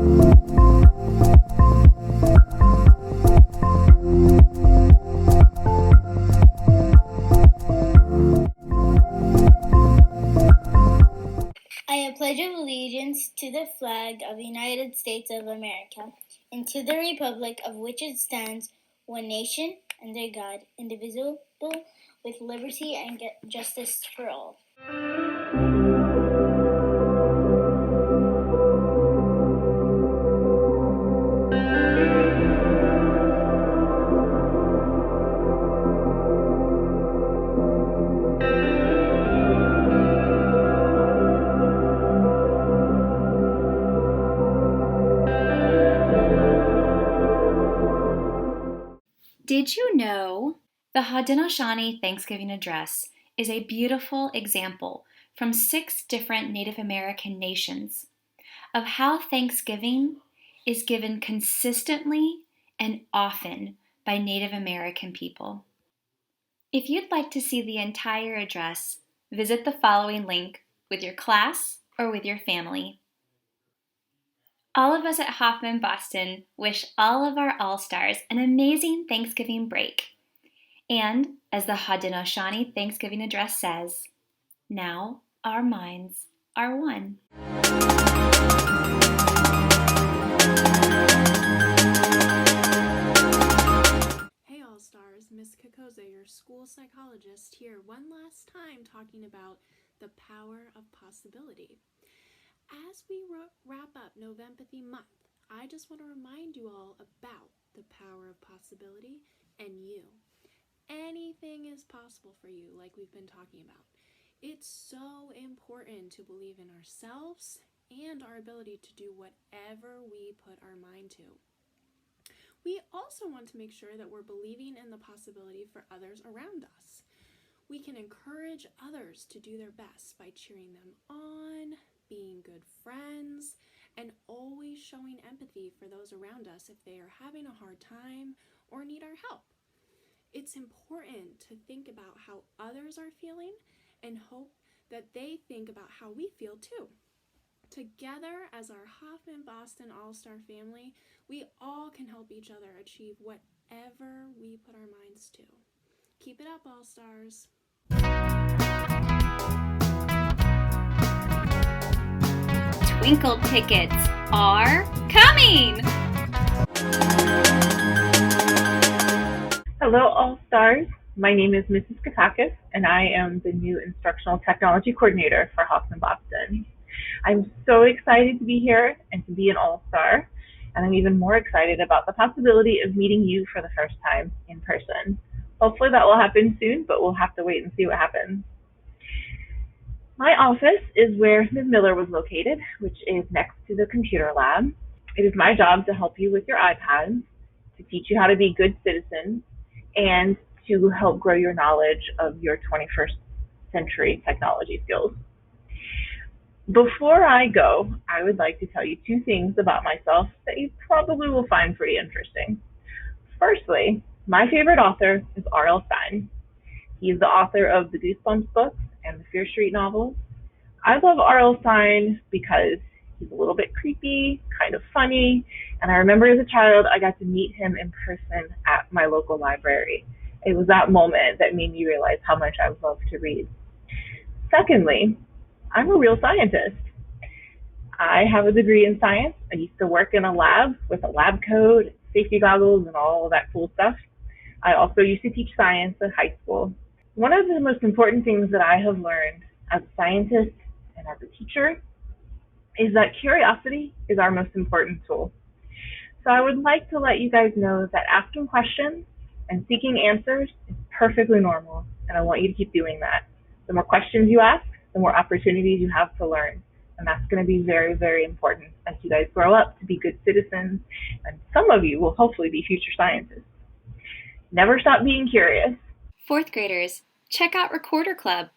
I pledge allegiance to the flag of the United States of America and to the republic of which it stands, one nation, under God, indivisible, with liberty and justice for all. Did you know the Haudenosaunee Thanksgiving Address is a beautiful example from 6 different Native American nations of how Thanksgiving is given consistently and often by Native American people? If you'd like to see the entire address, visit the following link with your class or with your family. All of us at Hoffman Boston wish all of our All-Stars an amazing Thanksgiving break. And as the Haudenosaunee Thanksgiving Address says, now our minds are one. Hey All-Stars, Miss Kokoza, your school psychologist, here one last time talking about the power of possibility. As we wrap up Novempathy month, I just want to remind you all about the power of possibility and you. Anything is possible for you, like we've been talking about. It's so important to believe in ourselves and our ability to do whatever we put our mind to. We also want to make sure that we're believing in the possibility for others around us. We can encourage others to do their best by cheering them on, being good friends, and always showing empathy for those around us if they are having a hard time or need our help. It's important to think about how others are feeling and hope that they think about how we feel too. Together, as our Hoffman Boston All-Star family, we all can help each other achieve whatever we put our minds to. Keep it up, All-Stars. Twinkle tickets are coming! Hello, All-Stars. My name is Mrs. Katakis, and I am the new Instructional Technology Coordinator for Hoffman Boston. I'm so excited to be here and to be an All-Star, and I'm even more excited about the possibility of meeting you for the first time in person. Hopefully that will happen soon, but we'll have to wait and see what happens. My office is where Ms. Miller was located, which is next to the computer lab. It is my job to help you with your iPads, to teach you how to be good citizens, and to help grow your knowledge of your 21st century technology skills. Before I go, I would like to tell you 2 things about myself that you probably will find pretty interesting. Firstly, my favorite author is R.L. Stine. He's the author of the Goosebumps books and the Fear Street novels. I love R.L. Stine because he's a little bit creepy, kind of funny, and I remember as a child I got to meet him in person at my local library. It was that moment that made me realize how much I love to read. Secondly, I'm a real scientist. I have a degree in science. I used to work in a lab with a lab coat, safety goggles, and all of that cool stuff. I also used to teach science at high school. One of the most important things that I have learned as a scientist and as a teacher is that curiosity is our most important tool. So I would like to let you guys know that asking questions and seeking answers is perfectly normal, and I want you to keep doing that. The more questions you ask, the more opportunities you have to learn, and that's going to be very, very important as you guys grow up to be good citizens, and some of you will hopefully be future scientists. Never stop being curious. 4th graders, check out Recorder Club,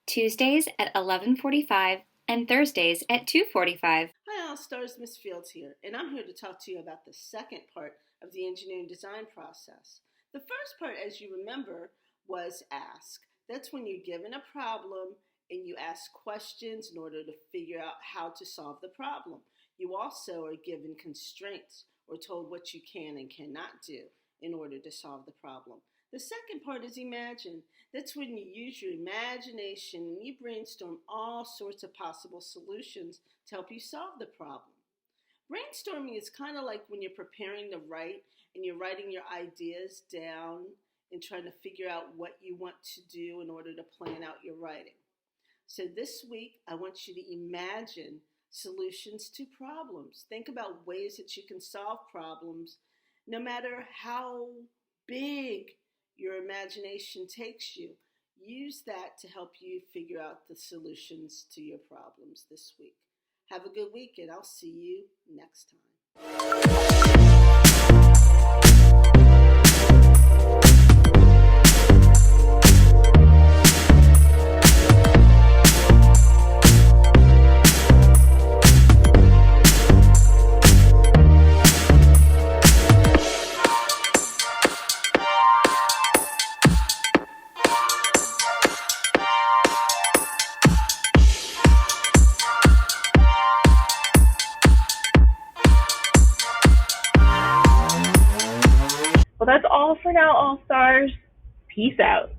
Tuesdays at 11:45 and Thursdays at 2:45. Hi All-Stars, Miss Fields here, and I'm here to talk to you about the second part of the engineering design process. The first part, as you remember, was ask. That's when you're given a problem and you ask questions in order to figure out how to solve the problem. You also are given constraints or told what you can and cannot do in order to solve the problem. The second part is imagine. That's when you use your imagination and you brainstorm all sorts of possible solutions to help you solve the problem. Brainstorming is kind of like when you're preparing to write and you're writing your ideas down and trying to figure out what you want to do in order to plan out your writing. So this week, I want you to imagine solutions to problems. Think about ways that you can solve problems no matter how big your imagination takes you. Use that to help you figure out the solutions to your problems this week. Have a good week, and I'll see you next time. Well, that's all for now, All Stars. Peace out.